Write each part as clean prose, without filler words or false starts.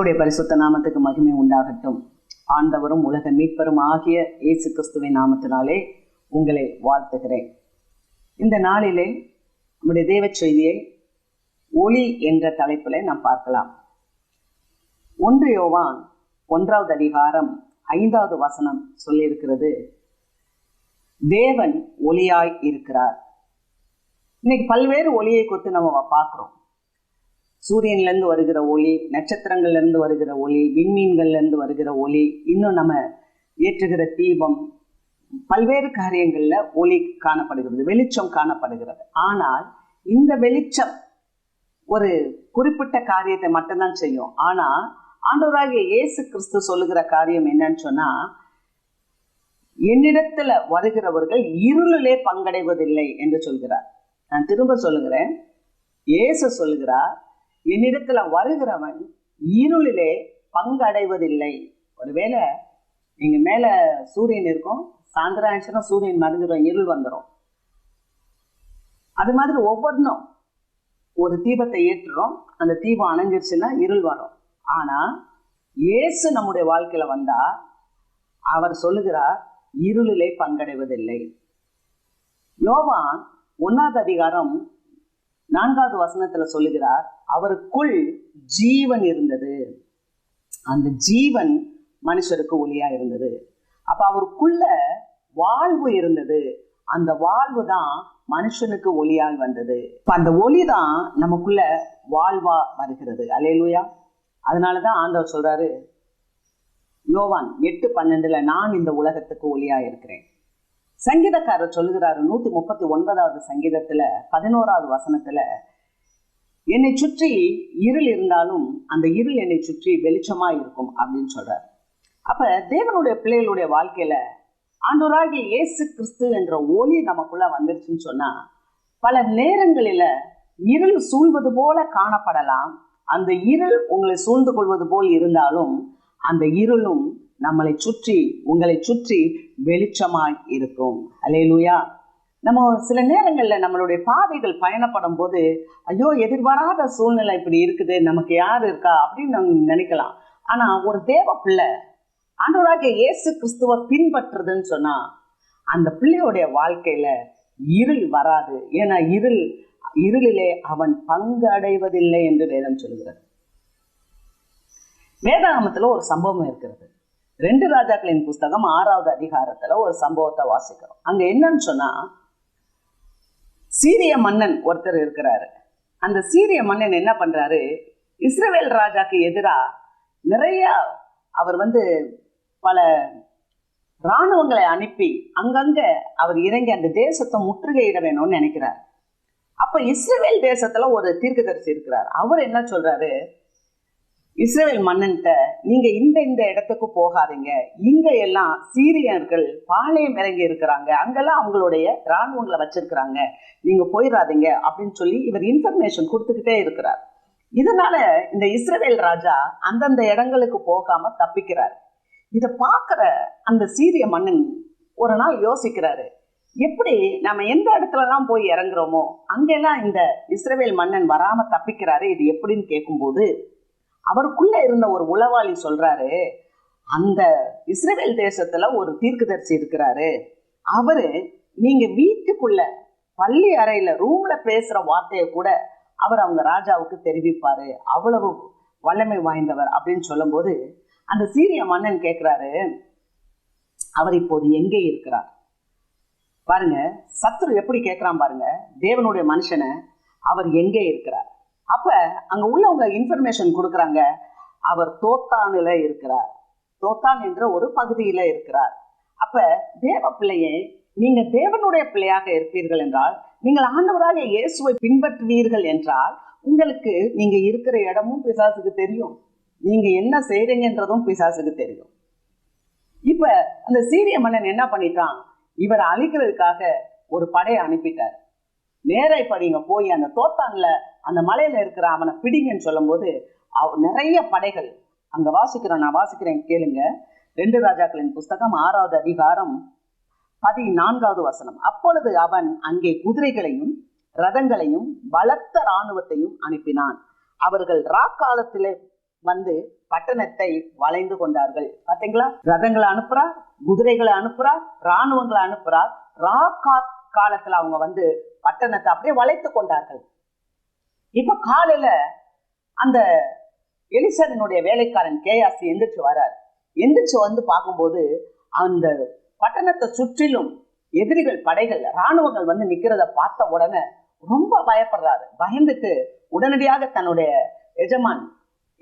கர்த்தருடைய பரிசுத்த நாமத்துக்கு மகிமை உண்டாகட்டும். ஆண்டவரும் உலக மீட்பரும் ஆகிய இயேசு கிறிஸ்துவின் நாமத்தினாலே உங்களை வாழ்த்துகிறேன். இந்த நாளிலே நம்முடைய தேவ செய்தியை ஒளி என்ற தலைப்பில் நாம் பார்க்கலாம். 1 யோவான் 1வது அதிகாரம் 5வது வசனம் சொல்லியிருக்கிறது, தேவன் ஒளியாய் இருக்கிறார். இன்னைக்கு பல்வேறு ஒளியை குறித்து நம்ம பார்க்கிறோம். சூரியன்லேருந்து வருகிற ஒளி, நட்சத்திரங்கள்லேருந்து வருகிற ஒளி, விண்மீன்கள்லேருந்து வருகிற ஒளி, இன்னும் நம்ம ஏற்றுகிற தீபம், பல்வேறு காரியங்களில் ஒளி காணப்படுகிறது, வெளிச்சம் காணப்படுகிறது. ஆனால் இந்த வெளிச்சம் ஒரு குறிப்பிட்ட காரியத்தை மட்டும்தான் செய்யும். ஆனால் ஆண்டவராகிய இயேசு கிறிஸ்து சொல்லுகிற காரியம் என்னன்னு சொன்னால், என்னிடத்துல வருகிறவர்கள் இருளிலே பங்கடைவதில்லை என்று சொல்கிறார். நான் திரும்ப சொல்லுகிறேன், இயேசு சொல்லுகிறார், என்னிடத்துல வருகிறவன் இருளிலே பங்கடைவதில்லை. ஒருவேளை நீங்க மேல சூரியன் இருக்கும், சாயந்தரம் ஆயிடுச்சுன்னா சூரியன் மறைஞ்சிடும், இருள் வந்துடும். அது மாதிரி ஒவ்வொன்றும் ஒரு தீபத்தை ஏற்றுறோம், அந்த தீபம் அணைஞ்சிருச்சுன்னா இருள் வரும். ஆனா இயேசு நம்முடைய வாழ்க்கையில வந்தா அவர் சொல்லுகிறார், இருளிலே பங்கடைவதில்லை. யோவான் 1வது அதிகாரம் 4வது வசனத்துல சொல்லுகிறார், அவருக்குள் ஜீவன் இருந்தது, அந்த ஜீவன் மனுஷருக்கு ஒளியா இருந்தது. அப்ப அவருக்குள்ள வாழ்வு இருந்தது, அந்த வாழ்வு தான் மனுஷனுக்கு ஒளியாய் வந்தது. அந்த ஒளி தான் நமக்குள்ள வாழ்வா வருகிறது. அல்லேலூயா. அதனாலதான் ஆண்டவர் சொல்றாரு யோவான் 8:12, நான் இந்த உலகத்துக்கு ஒளியா இருக்கிறேன். சங்கீதக்காரர் சொல்லுகிறாரு 139வது சங்கீதத்துல 11வது வசனத்துல, என்னை சுற்றி இருள் இருந்தாலும் அந்த இருள் என்னை சுற்றி வெளிச்சமா இருக்கும் அப்படின்னு சொல்றாரு. அப்ப தேவனுடைய பிள்ளைகளுடைய வாழ்க்கையில ஆண்டவராகிய இயேசு கிறிஸ்து என்ற ஒளி நமக்குள்ள வந்துருச்சுன்னு சொன்னா, பல நேரங்களில இருள் சூழ்வது போல காணப்படலாம். அந்த இருள் உங்களை சூழ்ந்து கொள்வது போல் இருந்தாலும் அந்த இருளும் நம்மளை சுற்றி, உங்களை சுற்றி வெளிச்சமாய் இருக்கும். அல்லேலூயா. நம்ம சில நேரங்களில் நம்மளுடைய பாதைகள் பயணப்படும் போது, ஐயோ எதிர்பாராத சூழ்நிலை இப்படி இருக்குது, நமக்கு யார் இருக்கா அப்படின்னு நம்ம நினைக்கலாம். ஆனா ஒரு தேவ பிள்ளை ஆண்டவராகிய இயேசு கிறிஸ்துவை பின்பற்றுதுன்னு சொன்னா, அந்த பிள்ளையோடைய வாழ்க்கையில இருள் வராது. ஏன்னா இருளிலே அவன் பங்கு அடைவதில்லை என்று வேதம் சொல்கிறது. வேதாகமத்துல ஒரு சம்பவம் இருக்கிறது. 2 ராஜாக்களின் புஸ்தகம் 6வது அதிகாரத்துல ஒரு சம்பவத்தை வாசிக்கிறோம். அங்க என்னன்னு சொன்னா, சீரிய மன்னன் ஒருத்தர் இருக்கிறாரு. அந்த சீரிய மன்னன் என்ன பண்றாரு, இஸ்ரவேல் ராஜாக்கு எதிரா நிறைய அவர் பல இராணுவங்களை அனுப்பி அங்கங்க அவர் இறங்கி அந்த தேசத்தை முற்றுகையிட வேணும்னு நினைக்கிறார். அப்ப இஸ்ரவேல் தேசத்துல ஒரு தீர்க்கதரிசி இருக்கிறார். அவர் என்ன சொல்றாரு, இஸ்ரவேல் மன்னன்ட்ட, நீங்க இந்த இடத்துக்கு போகாதீங்க, இங்க எல்லாம் சீரியர்கள் பாளையம் இறங்கி இருக்கிறாங்க, அங்கெல்லாம் அவங்களுடைய இராணுவங்களை வச்சிருக்கிறாங்க, நீங்க போயிடாதீங்க அப்படின்னு சொல்லி இவர் இன்ஃபர்மேஷன் கொடுத்துக்கிட்டே இருக்கிறார். இதனால இந்த இஸ்ரவேல் ராஜா அந்தந்த இடங்களுக்கு போகாம தப்பிக்கிறார். இதை பார்க்கிற அந்த சீரிய மன்னன் ஒரு நாள் யோசிக்கிறாரு, எப்படி நம்ம எந்த இடத்துலலாம் போய் இறங்குறோமோ அங்கெல்லாம் இந்த இஸ்ரவேல் மன்னன் வராம தப்பிக்கிறாரு, இது எப்படின்னு கேட்கும்போது அவருக்குள்ள இருந்த ஒரு உளவாளி சொல்றாரு, அந்த இஸ்ரவேல் தேசத்துல ஒரு தீர்க்கதரிசி இருக்கிறாரு, அவரு நீங்க வீட்டுக்குள்ள பள்ளி அறையில ரூம்ல பேசுற வார்த்தையை கூட அவர் அவங்க ராஜாவுக்கு தெரிவிப்பாரு, அவ்வளவு வல்லமை வாய்ந்தவர் அப்படின்னு சொல்லும் போது அந்த சீரிய மன்னன் கேட்கிறாரு, அவர் இப்போது எங்கே இருக்கிறார்? பாருங்க, சத்துரு எப்படி கேட்கிறான் பாருங்க, தேவனுடைய மனுஷனை அவர் எங்கே இருக்கிறார்? அப்ப அங்க உள்ளவங்க இன்ஃபர்மேஷன் கொடுக்குறாங்க, அவர் தோத்தானில இருக்கிறார், தோத்தான் என்ற ஒரு பகுதியில இருக்கிறார். அப்ப தேவ பிள்ளையே, நீங்க தேவனுடைய பிள்ளையாக இருப்பீர்கள் என்றால், நீங்கள் ஆண்டவராக இயேசுவை பின்பற்றுவீர்கள் என்றால், உங்களுக்கு நீங்க இருக்கிற இடமும் பிசாசுக்கு தெரியும், நீங்க என்ன செய்றீங்கன்றதும் பிசாசுக்கு தெரியும். இப்ப அந்த சீரிய மன்னன் என்ன பண்ணிட்டான், இவரை அழிக்கிறதுக்காக ஒரு படையை அனுப்பிட்டார். நேரா இப்ப நீங்க போய் அந்த தோத்தான்ல அந்த மலையில இருக்கிற அவனை பிடிங்கன்னு சொல்லும் போது நிறைய படைகள் அங்க வாசிக்கிறோம். நான் வாசிக்கிறேன், கேளுங்க. 2 ராஜாக்களின் புஸ்தகம் 6வது அதிகாரம் 14வது வசனம். அப்பொழுது அவன் அங்கே குதிரைகளையும் ரதங்களையும் பலத்த இராணுவத்தையும் அனுப்பினான். அவர்கள் ராக்காலத்திலே வந்து பட்டணத்தை வளைந்து கொண்டார்கள். பாத்தீங்களா? ரதங்களை அனுப்புறார், குதிரைகளை அனுப்புறார், ராணுவங்களை அனுப்புறார். காலத்துல அவங்க வந்து பட்டணத்தை அப்படியே வளைத்து கொண்டார்கள். இப்ப காலையில அந்த எலிசாவினுடைய வேலைக்காரன் கேயாசி எந்திரிச்சு வரார். எந்திரிச்சு வந்து பார்க்கும்போது அந்த பட்டணத்தை சுற்றிலும் எதிரிகள் படைகள் ராணுவங்கள் வந்து நிக்கிறத பார்த்த உடனே ரொம்ப பயப்படுறாரு. பயந்துட்டு உடனடியாக தன்னுடைய எஜமான்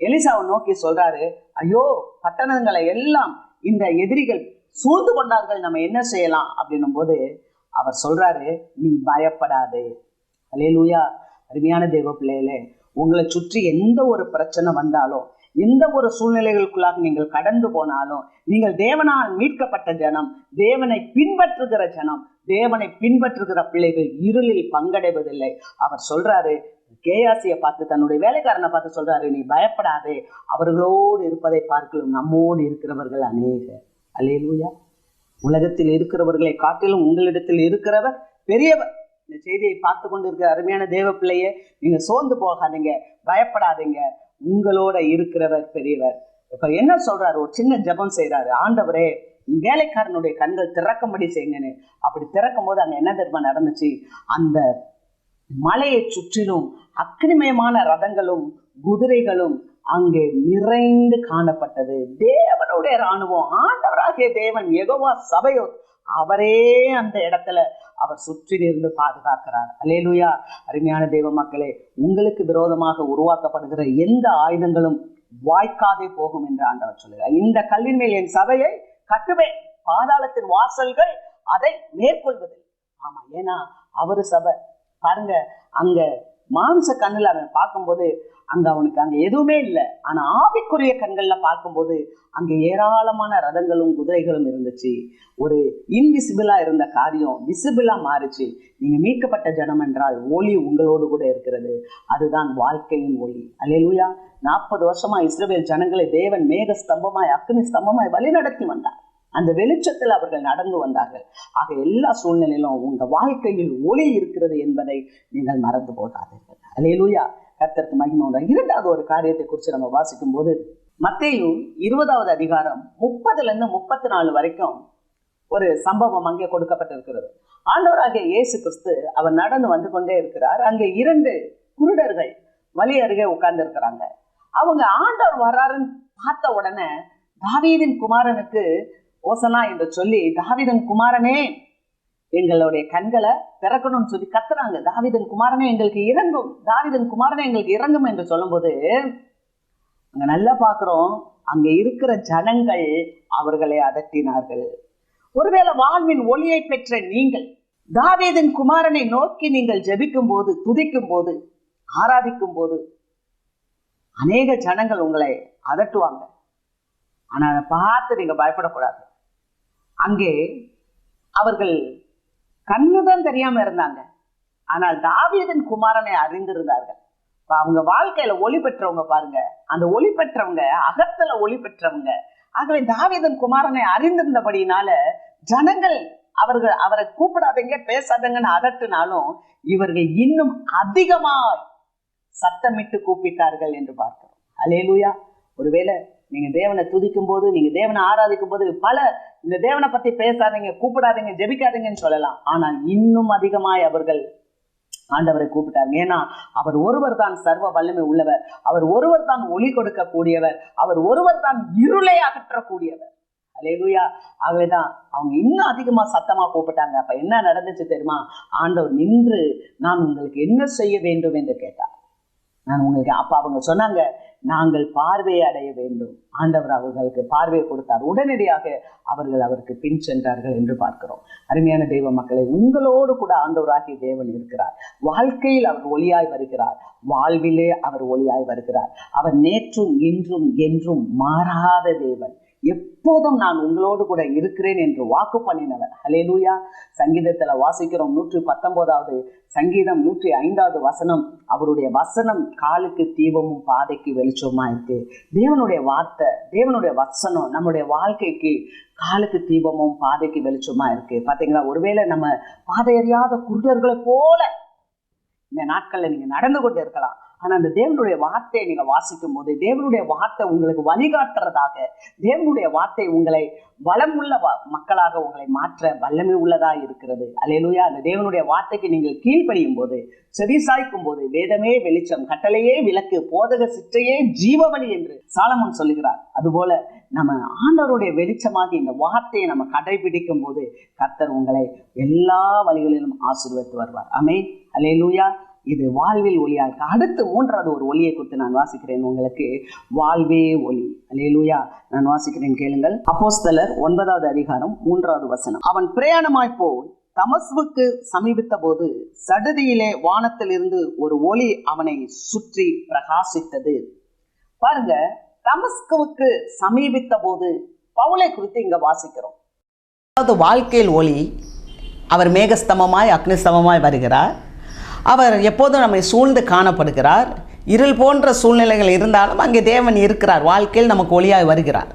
எலிசாவை நோக்கி சொல்றாரு, ஐயோ, பட்டணங்களை எல்லாம் இந்த எதிரிகள் சூழ்ந்து கொண்டார்கள், நம்ம என்ன செய்யலாம் அப்படின்னும் போது அவர் சொல்றாரு, நீ பயப்படாதே. அல்லேலூயா. அருமையான தேவ பிள்ளைகளே, உங்களை சுற்றி எந்த ஒரு பிரச்சனை வந்தாலும், எந்த ஒரு சூழ்நிலைகளுக்குள்ளாக நீங்கள் கடந்து போனாலும், நீங்கள் தேவனால் மீட்கப்பட்ட ஜனம், தேவனை பின்பற்றுகிற ஜனம், தேவனை பின்பற்றுகிற பிள்ளைகள் இருளில் பங்கடைவதில்லை. அவர் சொல்றாரு, கேயாசியை பார்த்து, தன்னுடைய வேலைக்காரனை பார்த்து சொல்றாரு, நீ பயப்படாதே, அவர்களோடு இருப்பதை பார்க்கலாம் நம்மோடு இருக்கிறவர்கள் அநேகர். அல்லேலூயா. உலகத்தில் இருக்கிறவர்களை காட்டிலும் உங்களிடத்தில் இருக்கிறவர் பெரியவர். இந்த செய்தியை பார்த்து கொண்டு இருக்கிற அருமையான தேவ பிள்ளையே, நீங்க சோர்ந்து போகாதீங்க, பயப்படாதீங்க, உங்களோட இருக்கிறவர் பெரியவர். இப்ப என்ன சொல்றாரு? ஒரு சின்ன ஜெபம் செய்யறாரு. ஆண்டவரே, வேலைக்காரனுடைய கண்கள் திறக்கும்படி செய்யுங்கன்னு. அப்படி திறக்கும் போது அங்க என்ன தெரியுமா நடந்துச்சு? அந்த மலையை சுற்றிலும் அக்னிமயமான ரதங்களும் குதிரைகளும் அங்கே நிறைந்து காணப்பட்டது. தேவனுடைய ராணுவம், ஆண்டவராகிய தேவன், யெகோவா சபையோர், அவரே அந்த இடத்துல அவர் சுற்றி இருந்து பாதுகாக்கிறார். அல்லேலூயா. அருமையான தேவ மக்களே, உங்களுக்கு விரோதமாக உருவாக்கப்படுகிற எந்த ஆயுதங்களும் வாய்க்காதே போகும் என்று ஆண்டவர் சொல்லுகிறார். இந்த கல்லின் மேல் என் சபையை கட்டுவேன், பாதாளத்தின் வாசல்கள் அதை மேற்கொள்வது. ஆமா, ஏன்னா அவரு சபை. பாருங்க, அங்க மாம்ச கண்ணுல அவன் பார்க்கும்போது அவனுக்கு அங்க எதுவுமே இல்லை. ஆனா ஆவிக்குரிய கண்கள்ல பார்க்கும்போது அங்க ஏராளமான ரதங்களும் குதிரைகளும் இருந்துச்சு. ஒரு இன்விசிபிளா இருந்த காரியம் விசிபிளா மாறிச்சு. நீங்க மீட்கப்பட்ட ஜனம் என்றால் ஒளி உங்களோடு கூட இருக்கிறது. அதுதான் வாழ்க்கையின் ஒளி. அல்லேலூயா. 40 வருஷமா இஸ்ரவேல் ஜனங்களை தேவன் மேக ஸ்தம்பமாய் அக்னி ஸ்தம்பமாய் வழி நடத்தி வந்தார். அந்த வெளிச்சத்தில் அவர்கள் நடந்து வந்தார்கள். ஆக எல்லா சூழ்நிலையிலும் உங்க வாழ்க்கையில் ஒளி இருக்கிறது என்பதை நீங்கள் மறந்து போகாதீர்கள். அல்லேலூயா. கர்த்தருக்கு மகிமை உண்டாக. இரண்டாவது ஒரு காரியத்தை குறித்து நம்ம வாசிக்கும் போது மத்தேயு 20வது அதிகாரம் 30லிருந்து 34 வரைக்கும் ஒரு சம்பவம் அங்கே கொடுக்கப்பட்டிருக்கிறது. ஆண்டவராகிய இயேசு கிறிஸ்து அவர் நடந்து வந்து கொண்டே இருக்கிறார். அங்கே 2 குருடர்கள் வழி அருகே உட்கார்ந்து இருக்கிறாங்க. அவங்க ஆண்டவர் வர்றாருன்னு பார்த்த உடனே தாவீதின் குமாரனுக்கு ஓசனா என்று சொல்லி, தாவீதின் குமாரனே எங்களுடைய கண்களை திறக்கணும்னு சொல்லி கத்துறாங்க. தாவீதின் குமாரனே எங்களுக்கு இறங்கும், தாவீதின் குமாரனே எங்களுக்கு இறங்கும் என்று சொல்லும் போது அங்க நல்லா பாக்குறோம், அங்க இருக்கிற ஜனங்கள் அவர்களை அதட்டினார்கள். ஒருவேளை வாழ்வின் ஒளியை பெற்ற நீங்கள் தாவீதின் குமாரனை நோக்கி நீங்கள் ஜெபிக்கும் போது, துதிக்கும் போது, ஆராதிக்கும் போது அநேக ஜனங்கள் உங்களை அதட்டுவாங்க. ஆனா அதை பார்த்து நீங்க பயப்படக்கூடாது. அங்கே அவர்கள் கண்ணுதான் தெரியாம இருந்தாங்க, ஆனால் தாவீதின் குமாரனை அறிந்திருந்தார்கள். அவங்க வாழ்க்கையில ஒளி பெற்றவங்க பாருங்க, அந்த ஒளி பெற்றவங்க அகத்துல ஒளி பெற்றவங்க. ஆகவே தாவீதின் குமாரனை அறிந்திருந்தபடினால ஜனங்கள் அவரை கூப்பிடாதீங்க, பேசாதீங்கன்னு அதட்டினாலும் இவர்கள் இன்னும் அதிகமாய் சத்தமிட்டு கூப்பிட்டார்கள் என்று பார்க்கிறோம். அல்லேலூயா. ஒருவேளை நீங்க தேவனை துதிக்கும் போது, நீங்க தேவனை ஆராதிக்கும் போது பல இந்த தேவனை பத்தி பேசாதீங்க, கூப்பிடாதீங்க, ஜெபிக்காதீங்கன்னு சொல்லலாம். ஆனால் இன்னும் அதிகமாய் அவர்கள் ஆண்டவரை கூப்பிட்டாங்க. ஏன்னா அவர் ஒருவர் தான் சர்வ வல்லமை உள்ளவர், அவர் ஒருவர் தான் ஒளி கொடுக்க கூடியவர், அவர் ஒருவர் தான் இருளை அகற்றக்கூடியவர். அல்லேலூயா. ஆகவேதான் அவங்க இன்னும் அதிகமா சத்தமா கூப்பிட்டாங்க. அப்ப என்ன நடந்துச்சு தெரியுமா? ஆண்டவர் நின்று, நான் உங்களுக்கு என்ன செய்ய வேண்டும் என்று கேட்டார். நான் உங்களுக்கு அப்ப அவங்க சொன்னாங்க, நாங்கள் பார்வையை அடைய வேண்டும். ஆண்டவர் அவர்களுக்கு பார்வையை கொடுத்தார். உடனடியாக அவர்கள் அவருக்கு பின் சென்றார்கள் என்று பார்க்கிறோம். அருமையான தெய்வ மக்களை, உங்களோடு கூட ஆண்டவராகிய தேவன் இருக்கிறார். வாழ்க்கையில் அவர் ஒளியாய் வருகிறார், வாழ்விலே அவர் ஒளியாய் வருகிறார். அவர் நேற்றும் இன்றும் என்றும் மாறாத தேவன். எப்போதும் நான் உங்களோடு கூட இருக்கிறேன் என்று வாக்கு பண்ணினவர். ஹல்லேலூயா. சங்கீதத்துல வாசிக்கிறோம், 119வது சங்கீதம் 105வது வசனம், அவருடைய வசனம் காலுக்கு தீபமும் பாதைக்கு வெளிச்சமா இருக்கு. தேவனுடைய வார்த்தை, தேவனுடைய வசனம் நம்முடைய வாழ்க்கைக்கு காலுக்கு தீபமும் பாதைக்கு வெளிச்சமா இருக்கு. பாத்தீங்களா? ஒருவேளை நம்ம பாதை அறியாத குருடர்களை போல இந்த நாட்கள்ல நீங்க நடந்து கொண்டு இருக்கலாம். ஆனா அந்த தேவனுடைய வார்த்தையை நீங்க வாசிக்கும் போது, தேவனுடைய வார்த்தை உங்களுக்கு வழிகாட்டுறதாக, தேவனுடைய வார்த்தை உங்களை வளமுள்ள மக்களாக உங்களை மாற்ற வல்லமை உள்ளதா இருக்கிறது. அல்லேலூயா. அந்த தேவனுடைய வார்த்தைக்கு நீங்கள் கீழ்ப்படியும் போது, செவி சாய்க்கும் போது, வேதமே வெளிச்சம், கட்டளையே விளக்கு, போதக சிற்றையே ஜீவவழி என்று சாலமோன் சொல்லுகிறார். அதுபோல நம்ம ஆண்டவருடைய வெளிச்சமாகி இந்த வார்த்தையை நம்ம கடைபிடிக்கும் போது கர்த்தர் உங்களை எல்லா வழிகளிலும் ஆசீர்வதித்து வருவார். ஆமென். அல்லேலூயா. இது வாழ்வில் ஒளியா இருக்கு. அடுத்து மூன்றாவது ஒரு ஒளியை குறித்து நான் வாசிக்கிறேன் உங்களுக்கு. வாழ்வே ஒளி. அல்லேலூயா. நான் வாசிக்கிறேன், கேளுங்கள். அப்போஸ்தலர் 9வது அதிகாரம் 3வது வசனம். அவன் பிரயாணமாய் போய் தமஸ்குவுக்கு சமீபித்த போது சடுதியிலே வானத்தில் இருந்து ஒரு ஒளி அவனை சுற்றி பிரகாசித்தது. பாருங்க, தமஸ்குவுக்கு சமீபித்த போது பவுலை குறித்து இங்க வாசிக்கிறோம். அதாவது வாழ்க்கையில் ஒளி. அவர் மேகஸ்தமமாய் அக்னிஸ்தமமாய் வருகிறார். அவர் எப்போதும் நம்மை சூழ்ந்து காணப்படுகிறார். இருள் போன்ற சூழ்நிலைகள் இருந்தாலும் அங்கே தேவன் இருக்கிறார். வாழ்க்கையில் நமக்கு ஒளியாய் வருகிறார்.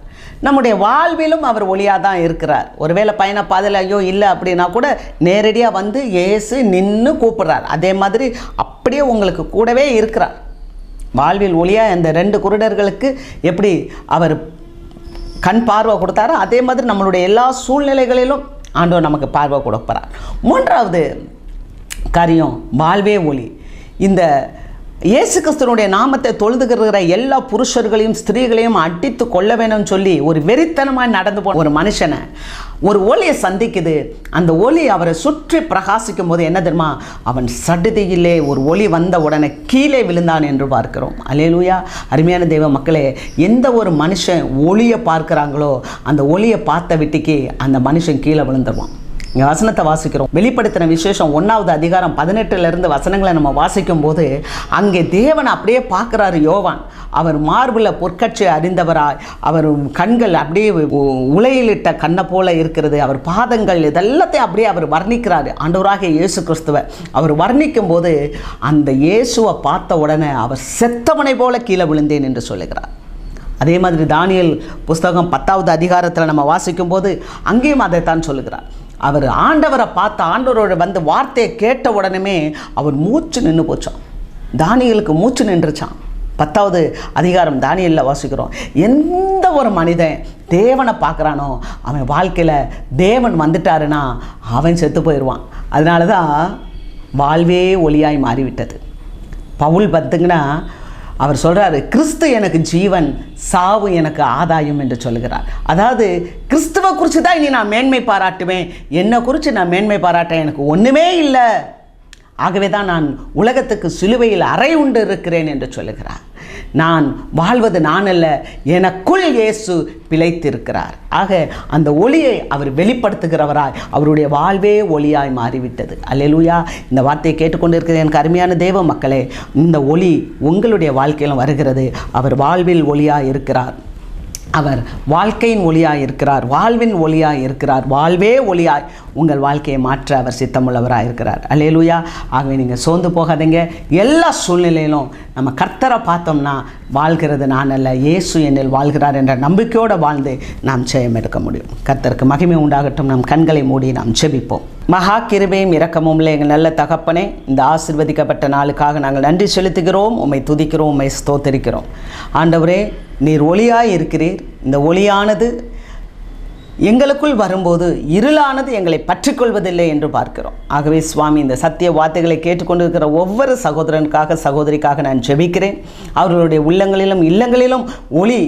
நம்முடைய வாழ்விலும் அவர் ஒளியாக தான் இருக்கிறார். ஒருவேளை பயண பாதையில் ஐயோ இல்லை அப்படின்னா கூட நேரடியாக வந்து இயேசு நின்று கூப்பிடுறார். அதே மாதிரி அப்படியே உங்களுக்கு கூடவே இருக்கிறார். வாழ்வில் ஒளியாக அந்த 2 குருடர்களுக்கு எப்படி அவர் கண் பார்வை கொடுத்தாரோ அதே மாதிரி நம்மளுடைய எல்லா சூழ்நிலைகளிலும் ஆண்டவர் நமக்கு பார்வை கொடுப்பார். மூன்றாவது காரியம் வாழ்வே ஒளி. இந்த இயேசு கிறிஸ்துவினுடைய நாமத்தை தொழுதுகிற எல்லா புருஷர்களையும் ஸ்திரீகளையும் அடித்து கொள்ள வேணும்னு சொல்லி ஒரு வெறித்தனமாக நடந்து போன ஒரு மனுஷனை ஒரு ஒளியை சந்திக்குது. அந்த ஒளி அவரை சுற்றி பிரகாசிக்கும் போது என்ன தெரியுமா, அவன் சடுதியிலே ஒரு ஒளி வந்த உடனே கீழே விழுந்தான் என்று பார்க்கிறோம். அல்லேலூயா. அருமையான தெய்வ மக்களே, எந்த ஒரு மனுஷன் ஒளியை பார்க்குறாங்களோ அந்த ஒளியை பார்த்த விட்டுக்கு அந்த மனுஷன் கீழே விழுந்துருவான். இங்கே வசனத்தை வாசிக்கிறோம். வெளிப்படுத்தின விசேஷம் 1வது அதிகாரம் 18 வசனங்களை நம்ம வாசிக்கும் போது அங்கே தேவன் அப்படியே பார்க்குறாரு யோவான். அவர் மார்பில் பொற்கட்சி அறிந்தவராய், அவர் கண்கள் அப்படியே உலையிலிட்ட கண்ணை போல இருக்கிறது, அவர் பாதங்கள் இதெல்லாத்தையும் அப்படியே அவர் வர்ணிக்கிறாரு. ஆண்டவராகிய இயேசு கிறிஸ்துவை அவர் வர்ணிக்கும் போது அந்த இயேசுவை பார்த்த உடனே அவர் செத்தவனை போல கீழே விழுந்தேன் என்று சொல்லுகிறார். அதே மாதிரி தானியேல் புஸ்தகம் 10வது அதிகாரத்தில் நம்ம வாசிக்கும் போது அங்கேயும் அதைத்தான் சொல்லுகிறார். அவர் ஆண்டவரை பார்த்த ஆண்டவரோட வந்து வார்த்தையை கேட்ட உடனே அவர் மூச்சு நின்று போச்சான். தானியேலுக்கு மூச்சு நின்றுச்சான். 10வது அதிகாரம் தானியேலில் வாசிக்கிறோம். எந்த ஒரு மனிதன் தேவனை பார்க்குறானோ அவன் வாழ்க்கையில் தேவன் வந்துட்டாருன்னா அவன் செத்து போயிடுவான். அதனால தான் வாழ்வே ஒளியாய் மாறிவிட்டது. பவுல் பார்த்திங்கன்னா அவர் சொல்கிறாரு, கிறிஸ்து எனக்கு ஜீவன், சாவு எனக்கு ஆதாயம் என்று சொல்கிறார். அதாவது கிறிஸ்துவை குறித்து தான் இனி நான் மேன்மை பாராட்டுவேன், என்னை குறித்து நான் மேன்மை பாராட்ட எனக்கு ஒன்றுமே இல்லை. ஆகவே தான் நான் உலகத்துக்கு சிலுவையில் அறை உண்டு இருக்கிறேன் என்று சொல்லுகிறார். நான் வாழ்வது நான் அல்ல, எனக்குள் இயேசு பிழைத்திருக்கிறார். ஆக அந்த ஒளியை அவர் வெளிப்படுத்துகிறவராய் அவருடைய வாழ்வே ஒளியாய் மாறிவிட்டது. அல்லேலூயா. இந்த வார்த்தையை கேட்டுக்கொண்டிருக்கிற எனக்கு அருமையான தேவ மக்களே, இந்த ஒளி உங்களுடைய வாழ்க்கையிலும் வருகிறது. அவர் வாழ்வில் ஒளியாய் இருக்கிறார். அவர் வாழ்க்கையின் ஒளியாய் இருக்கிறார். வாழ்வின் ஒளியாய் இருக்கிறார். வாழ்வே ஒளியாய் உங்கள் வாழ்க்கையை மாற்ற அவர் சித்தமுள்ளவராக இருக்கிறார். அல்லேலூயா. ஆகவே நீங்கள் சோர்ந்து போகாதீங்க. எல்லா சூழ்நிலையிலும் நம்ம கர்த்தரை பார்த்தோம்னா வாழ்கிறது நான் அல்ல, இயேசு என்னில் வாழ்கிறார் என்ற நம்பிக்கையோடு வாழ்ந்து நாம் ஜெயம் எடுக்க முடியும். கர்த்தருக்கு மகிமை உண்டாகட்டும். நம் கண்களை மூடி நாம் ஜெபிப்போம். மகா கிருபையும் இரக்கமும் உள்ள எங்கள் நல்ல தகப்பனே, இந்த ஆசீர்வதிக்கப்பட்ட நாளுக்காக நாங்கள் நன்றி செலுத்துகிறோம். உம்மை துதிக்கிறோம், உம்மை ஸ்தோத்தரிக்கிறோம். ஆண்டவரே, நீர் ஒளியாய் இருக்கிறீர். இந்த ஒளியானது எங்களுக்குள் வரும்போது இருளானது எங்களை பற்றிக்கொள்வதில்லை என்று பார்க்கிறோம். ஆகவே சுவாமி, இந்த சத்திய வார்த்தைகளை கேட்டுக்கொண்டிருக்கிற ஒவ்வொரு சகோதரனுக்காக சகோதரிக்காக நான் ஜெபிக்கிறேன். அவர்களுடைய உள்ளங்களிலும் இல்லங்களிலும் ஒளி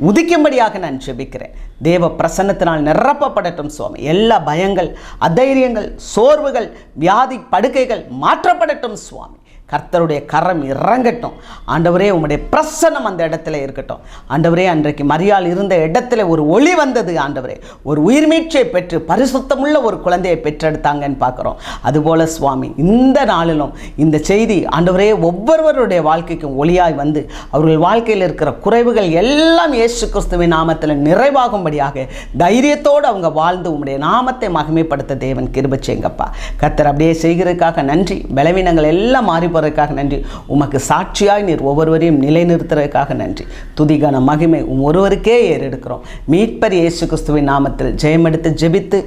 உதிக்கும்படியாக நான் ஜெபிக்கிறேன். தேவ பிரசன்னத்தினால் நிரப்பப்படட்டும் சுவாமி. எல்லா பயங்கள், அதைரியங்கள், சோர்வுகள், வியாதி படுக்கைகள் மாற்றப்படட்டும் சுவாமி. கர்த்தருடைய கரம் இறங்கட்டும். ஆண்டவரே, உம்முடைய பிரசன்னம் அந்த இடத்துல இருக்கட்டும். ஆண்டவரே, அன்றைக்கு மரியாள் இருந்த இடத்துல ஒரு ஒளி வந்தது. ஆண்டவரே, ஒரு உயிர்மீட்சை பெற்று பரிசுத்தமுள்ள ஒரு குழந்தையை பெற்றெடுத்தாங்கன்னு பார்க்குறோம். அதுபோல் சுவாமி, இந்த நாளிலும் இந்த செய்தி ஆண்டவரே ஒவ்வொருவருடைய வாழ்க்கைக்கும் ஒளியாய் வந்து அவர்கள் வாழ்க்கையில் இருக்கிற குறைவுகள் எல்லாம் இயேசு கிறிஸ்துவின் நாமத்தில் நிறைவாகும்படியாக தைரியத்தோடு அவங்க வாழ்ந்து உம்முடைய நாமத்தை மகிமைப்படுத்த தேவன் கிருபை செய்யுங்கப்பா. கர்த்தர் அப்படியே செய்கிறதுக்காக நன்றி. பலவீனங்கள் எல்லாம் மாறி போறதுக்காக நன்றி. உமக்கு சாட்சியாய் நீர் ஒவ்வொருவரையும் நிலைநிறுத்துறதுக்காக நன்றி. துதிகான மகிமை ஒருவருக்கே ஏறெடுக்கிறோம். மீட்பர் இயேசு கிறிஸ்துவின் நாமத்தில் ஜெயமெடுத்து ஜெபித்து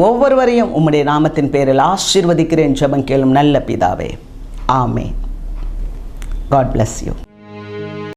ஒவ்வொருவரையும் உம்முடைய நாமத்தின் பேரில் ஆசீர்வதிக்கிறேன். ஜெபம் கேளும் நல்ல பிதாவே. ஆமென். God bless you.